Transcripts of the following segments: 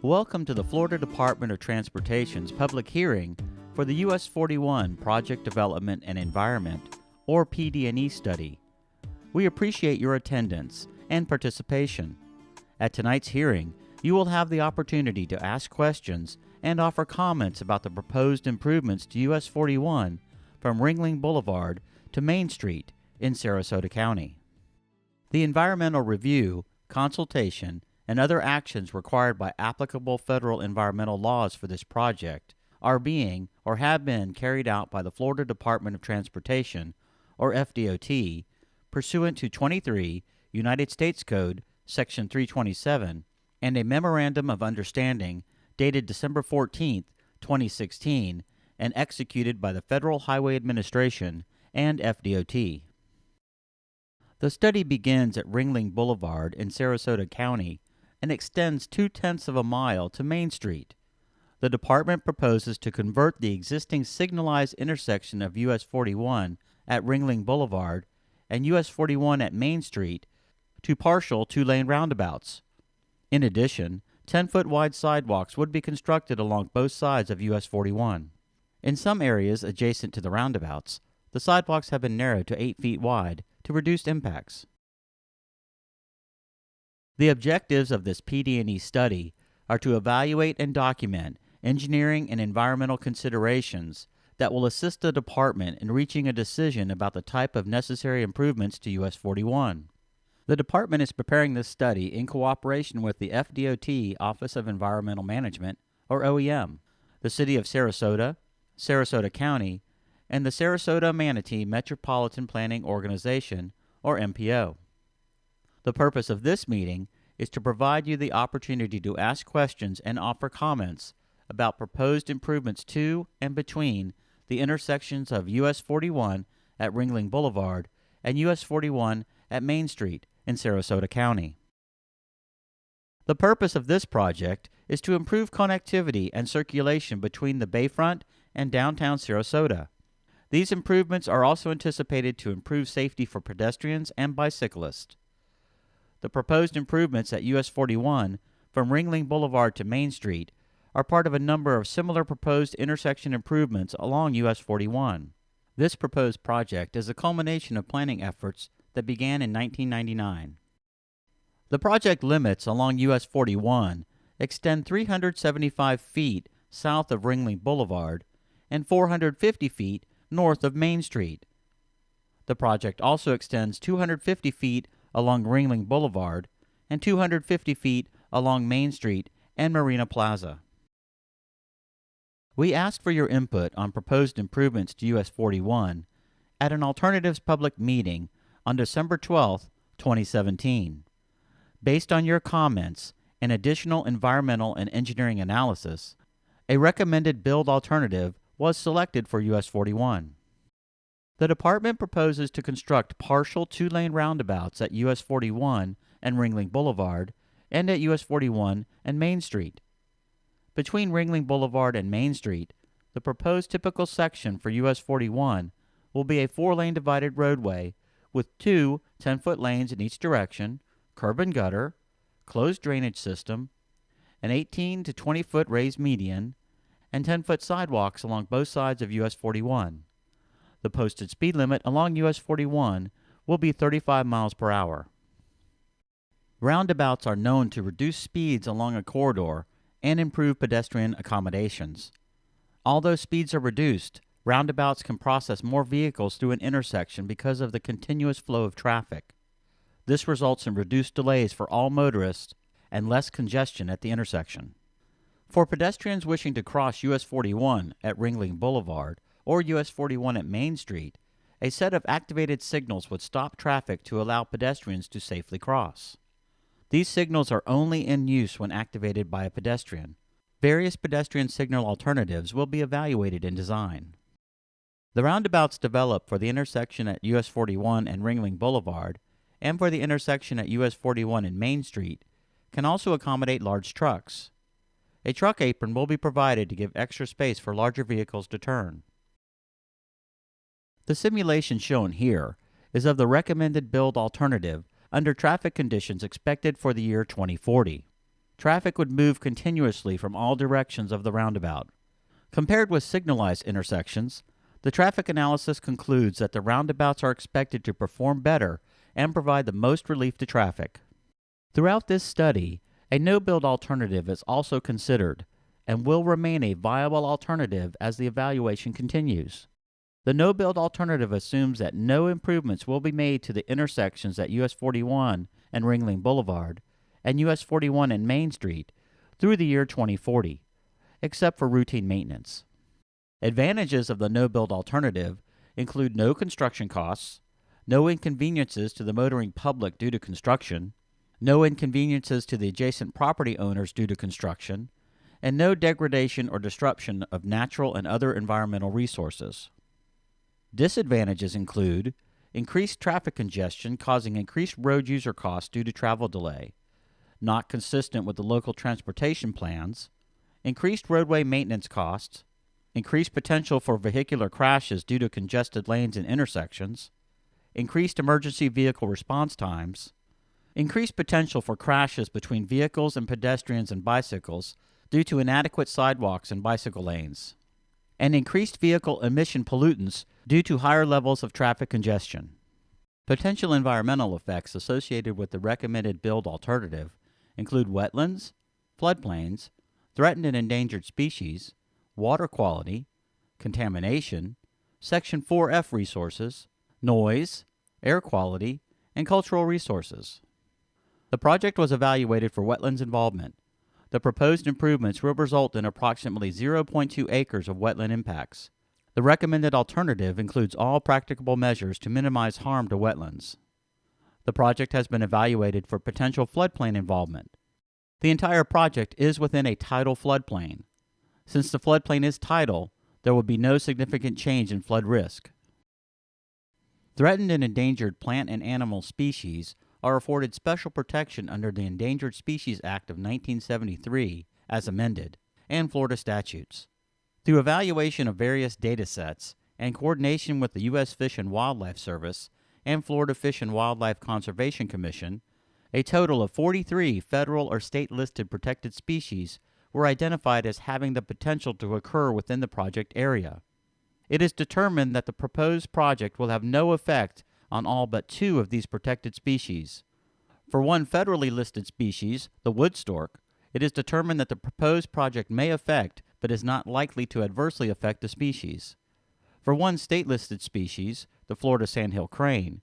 Welcome to the Florida Department of Transportation's public hearing for the US41 Project Development and Environment, or PD&E study. We appreciate your attendance and participation. At tonight's hearing, you will have the opportunity to ask questions and offer comments about the proposed improvements to US 41 from Ringling Boulevard to Main Street in Sarasota County. The environmental review, consultation, and other actions required by applicable federal environmental laws for this project are being or have been carried out by the Florida Department of Transportation, or FDOT, pursuant to 23 United States Code Section 327 and a Memorandum of Understanding dated December 14, 2016, and executed by the Federal Highway Administration and FDOT. The study begins at Ringling Boulevard in Sarasota County and extends 0.2 of a mile to Main Street. The department proposes to convert the existing signalized intersection of US 41 at Ringling Boulevard and US 41 at Main Street to partial two-lane roundabouts. In addition, 10-foot wide sidewalks would be constructed along both sides of US 41. In some areas adjacent to the roundabouts, the sidewalks have been narrowed to 8 feet wide to reduce impacts. The objectives of this PD&E study are to evaluate and document engineering and environmental considerations that will assist the department in reaching a decision about the type of necessary improvements to US 41. The department is preparing this study in cooperation with the FDOT Office of Environmental Management, or OEM, the City of Sarasota, Sarasota County, and the Sarasota-Manatee Metropolitan Planning Organization, or MPO. The purpose of this meeting is to provide you the opportunity to ask questions and offer comments about proposed improvements to and between the intersections of US 41 at Ringling Boulevard and US 41 at Main Street in Sarasota County. The purpose of this project is to improve connectivity and circulation between the Bayfront and downtown Sarasota. These improvements are also anticipated to improve safety for pedestrians and bicyclists. The proposed improvements at US 41 from Ringling Boulevard to Main Street are part of a number of similar proposed intersection improvements along US 41. This proposed project is a culmination of planning efforts that began in 1999. The project limits along US 41 extend 375 feet south of Ringling Boulevard and 450 feet north of Main Street. The project also extends 250 feet along Ringling Boulevard and 250 feet along Main Street and Marina Plaza. We asked for your input on proposed improvements to US 41 at an alternatives public meeting on December 12, 2017. Based on your comments and additional environmental and engineering analysis, a recommended build alternative was selected for US 41. The department proposes to construct partial two-lane roundabouts at US 41 and Ringling Boulevard and at US 41 and Main Street. Between Ringling Boulevard and Main Street, the proposed typical section for US 41 will be a 4-lane divided roadway with two 10-foot lanes in each direction, curb and gutter, closed drainage system, an 18 to 20-foot raised median, and 10-foot sidewalks along both sides of US 41. The posted speed limit along US 41 will be 35 miles per hour. Roundabouts are known to reduce speeds along a corridor and improve pedestrian accommodations. Although speeds are reduced, roundabouts can process more vehicles through an intersection because of the continuous flow of traffic. This results in reduced delays for all motorists and less congestion at the intersection. For pedestrians wishing to cross US 41 at Ringling Boulevard or US 41 at Main Street, a set of activated signals would stop traffic to allow pedestrians to safely cross. These signals are only in use when activated by a pedestrian. Various pedestrian signal alternatives will be evaluated in design. The roundabouts developed for the intersection at US 41 and Ringling Boulevard and for the intersection at US 41 and Main Street can also accommodate large trucks. A truck apron will be provided to give extra space for larger vehicles to turn. The simulation shown here is of the recommended build alternative under traffic conditions expected for the year 2040. traffic would move continuously from all directions of the roundabout. Compared with signalized intersections, the traffic analysis concludes that the roundabouts are expected to perform better and provide the most relief to traffic. Throughout this study, a no-build alternative is also considered and will remain a viable alternative as the evaluation continues. The no-build alternative assumes that no improvements will be made to the intersections at US 41 and Ringling Boulevard and US 41 and Main Street through the year 2040, except for routine maintenance. Advantages of the no-build alternative include no construction costs, no inconveniences to the motoring public due to construction, no inconveniences to the adjacent property owners due to construction, and no degradation or disruption of natural and other environmental resources. Disadvantages include increased traffic congestion causing increased road user costs due to travel delay, not consistent with the local transportation plans, increased roadway maintenance costs, increased potential for vehicular crashes due to congested lanes and intersections, increased emergency vehicle response times, increased potential for crashes between vehicles and pedestrians and bicycles due to inadequate sidewalks and bicycle lanes, and increased vehicle emission pollutants due to higher levels of traffic congestion. Potential environmental effects associated with the recommended build alternative include wetlands, floodplains, threatened and endangered species, water quality, contamination, Section 4F resources, noise, air quality, and cultural resources. The project was evaluated for wetlands involvement. The proposed improvements will result in approximately 0.2 acres of wetland impacts. The recommended alternative includes all practicable measures to minimize harm to wetlands. The project has been evaluated for potential floodplain involvement. The entire project is within a tidal floodplain. Since the floodplain is tidal, there will be no significant change in flood risk. Threatened and endangered plant and animal species are afforded special protection under the Endangered Species Act of 1973, as amended, and Florida statutes. Through evaluation of various data sets and coordination with the U.S. Fish and Wildlife Service and Florida Fish and Wildlife Conservation Commission, a total of 43 federal or state-listed protected species were identified as having the potential to occur within the project area. It is determined that the proposed project will have no effect on all but 2 of these protected species. For one federally listed species, the wood stork, it is determined that the proposed project may affect but is not likely to adversely affect the species. For one state-listed species, the Florida sandhill crane,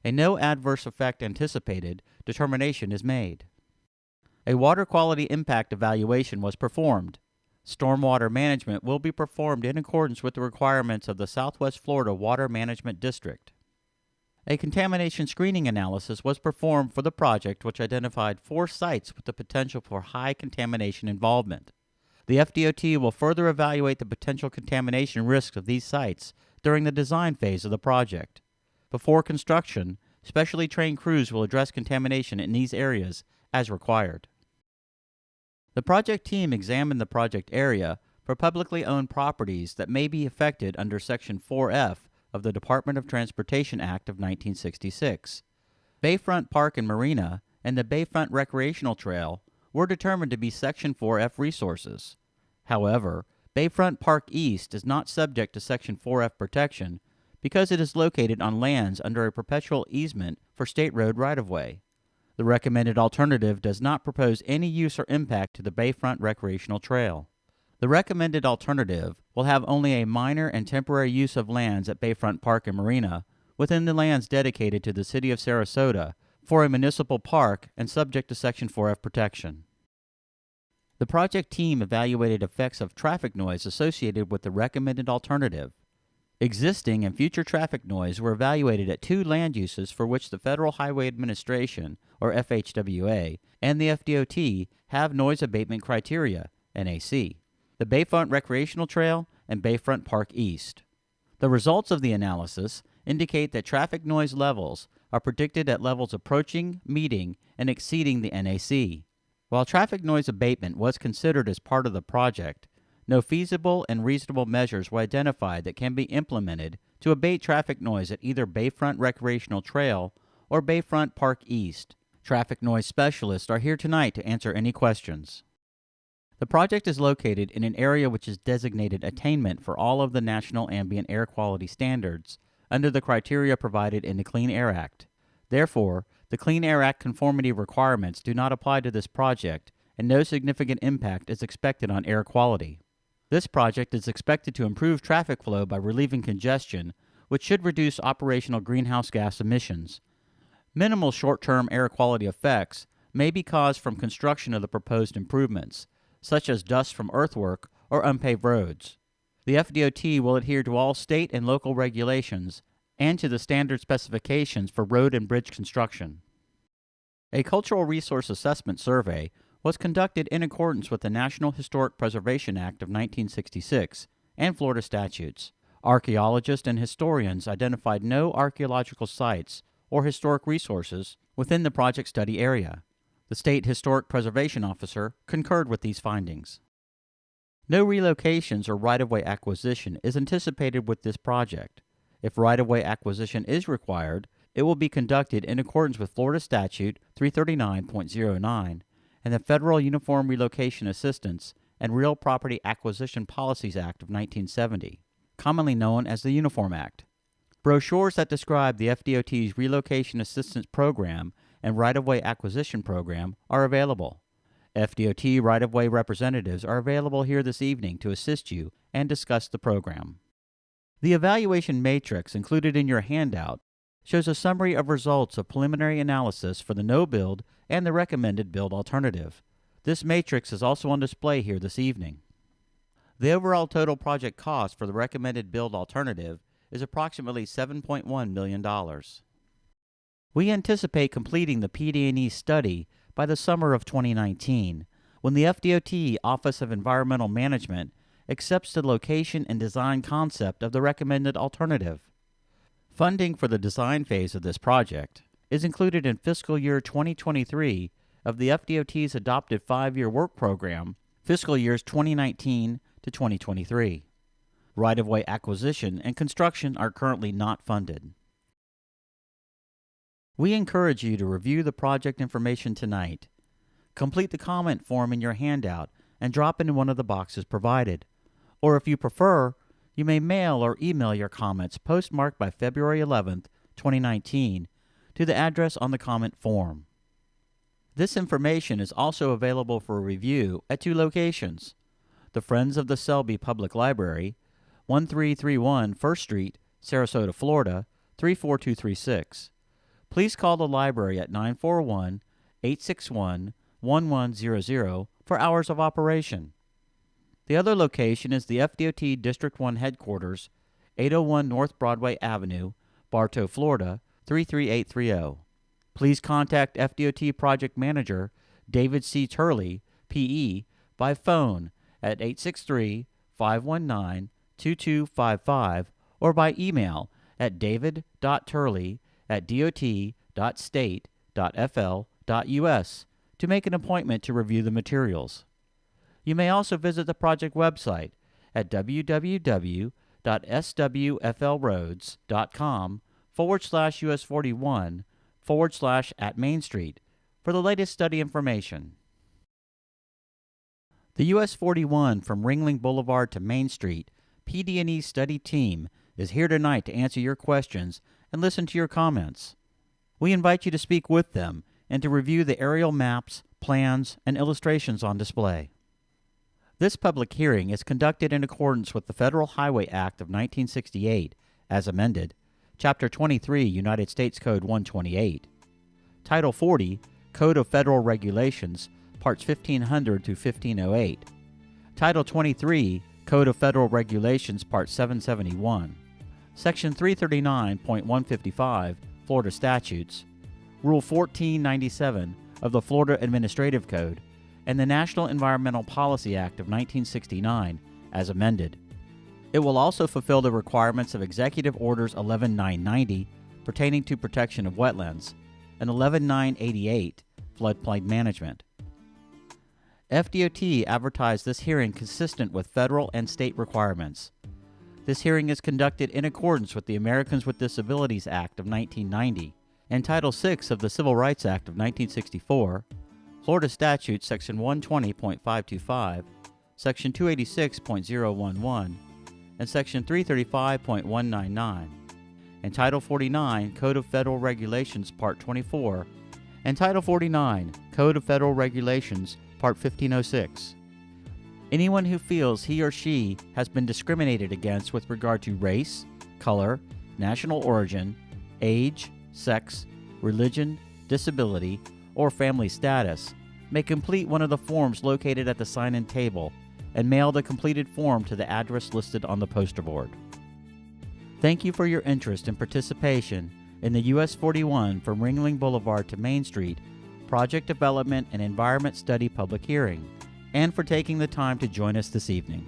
a no adverse effect anticipated determination is made. A water quality impact evaluation was performed. Stormwater management will be performed in accordance with the requirements of the Southwest Florida Water Management District. A contamination screening analysis was performed for the project, which identified 4 sites with the potential for high contamination involvement. The FDOT will further evaluate the potential contamination risks of these sites during the design phase of the project. Before construction, specially trained crews will address contamination in these areas as required. The project team examined the project area for publicly owned properties that may be affected under Section 4F of the Department of Transportation Act of 1966. Bayfront Park and Marina and the Bayfront Recreational Trail were determined to be Section 4F resources. However, Bayfront Park East is not subject to Section 4F protection because it is located on lands under a perpetual easement for state road right-of-way. The recommended alternative does not propose any use or impact to the Bayfront Recreational Trail. The recommended alternative will have only a minor and temporary use of lands at Bayfront Park and Marina within the lands dedicated to the City of Sarasota for a municipal park and subject to Section 4F protection. The project team evaluated effects of traffic noise associated with the recommended alternative. Existing and future traffic noise were evaluated at 2 land uses for which the Federal Highway Administration, or FHWA, and the FDOT have noise abatement criteria, NAC, the Bayfront Recreational Trail and Bayfront Park East. The results of the analysis indicate that traffic noise levels are predicted at levels approaching, meeting, and exceeding the NAC. While traffic noise abatement was considered as part of the project, no feasible and reasonable measures were identified that can be implemented to abate traffic noise at either Bayfront Recreational Trail or Bayfront Park East Traffic noise specialists are here tonight to answer any questions. The project is located in an area which is designated attainment for all of the national ambient air quality standards under the criteria provided in the Clean Air Act. Therefore, the Clean Air Act conformity requirements do not apply to this project, and no significant impact is expected on air quality. This project is expected to improve traffic flow by relieving congestion, which should reduce operational greenhouse gas emissions. Minimal short-term air quality effects may be caused from construction of the proposed improvements, such as dust from earthwork or unpaved roads. The FDOT will adhere to all state and local regulations and to the standard specifications for road and bridge construction. A Cultural Resource Assessment Survey was conducted in accordance with the National Historic Preservation Act of 1966 and Florida statutes. Archaeologists and historians identified no archaeological sites or historic resources within the project study area. The State Historic Preservation Officer concurred with these findings. No relocations or right-of-way acquisition is anticipated with this project. If right-of-way acquisition is required, it will be conducted in accordance with Florida Statute 339.09 and the Federal Uniform Relocation Assistance and Real Property Acquisition Policies Act of 1970, commonly known as the Uniform Act. Brochures that describe the FDOT's Relocation Assistance Program and Right-of-Way Acquisition Program are available. FDOT right-of-way representatives are available here this evening to assist you and discuss the program. The evaluation matrix included in your handout shows a summary of results of preliminary analysis for the no-build and the recommended build alternative. This matrix is also on display here this evening. The overall total project cost for the recommended build alternative is approximately $7.1 million. We anticipate completing the PD&E study by the summer of 2019, when the FDOT Office of Environmental Management accepts the location and design concept of the recommended alternative. Funding for the design phase of this project is included in fiscal year 2023 of the FDOT's adopted 5-year work program, fiscal years 2019 to 2023. Right-of-way acquisition and construction are currently not funded. We encourage you to review the project information tonight. Complete the comment form in your handout and drop it in one of the boxes provided. Or if you prefer, you may mail or email your comments postmarked by February 11th, 2019 to the address on the comment form. This information is also available for review at 2 locations: the Friends of the Selby Public Library, 1331 First Street, Sarasota, Florida, 34236. Please call the library at 941-861-1100 for hours of operation. The other location is the FDOT District 1 Headquarters, 801 North Broadway Avenue, Bartow, Florida, 33830. Please contact FDOT Project Manager David C. Turley, P.E., by phone at 863-519-2255 or by email at david.turley@dot.state.fl.us to make an appointment to review the materials. You may also visit the project website at www.swflroads.com/US41/@Main Street for the latest study information. The US 41 from Ringling Boulevard to Main Street PD&E study team is here tonight to answer your questions and listen to your comments. We invite you to speak with them and to review the aerial maps, plans, and illustrations on display. This public hearing is conducted in accordance with the Federal Highway Act of 1968, as amended, Chapter 23, United States Code 128, Title 40, Code of Federal Regulations, Parts 1500 to 1508, Title 23, Code of Federal Regulations, Part 771, Section 339.155, Florida Statutes, Rule 1497 of the Florida Administrative Code, and the National Environmental Policy Act of 1969, as amended. It will also fulfill the requirements of Executive Orders 11990 pertaining to protection of wetlands and 11988 floodplain management. FDOT advertised this hearing consistent with federal and state requirements. This hearing is conducted in accordance with the Americans with Disabilities Act of 1990 and Title VI of the Civil Rights Act of 1964, Florida Statute Section 120.525, Section 286.011, and Section 335.199, and Title 49 Code of Federal Regulations Part 24, and Title 49 Code of Federal Regulations Part 1506. Anyone who feels he or she has been discriminated against with regard to race, color, national origin, age, sex, religion, disability, or family status may complete one of the forms located at the sign-in table and mail the completed form to the address listed on the poster board. Thank you for your interest and participation in the US 41 from Ringling Boulevard to Main Street Project Development and Environment Study public hearing, and for taking the time to join us this evening.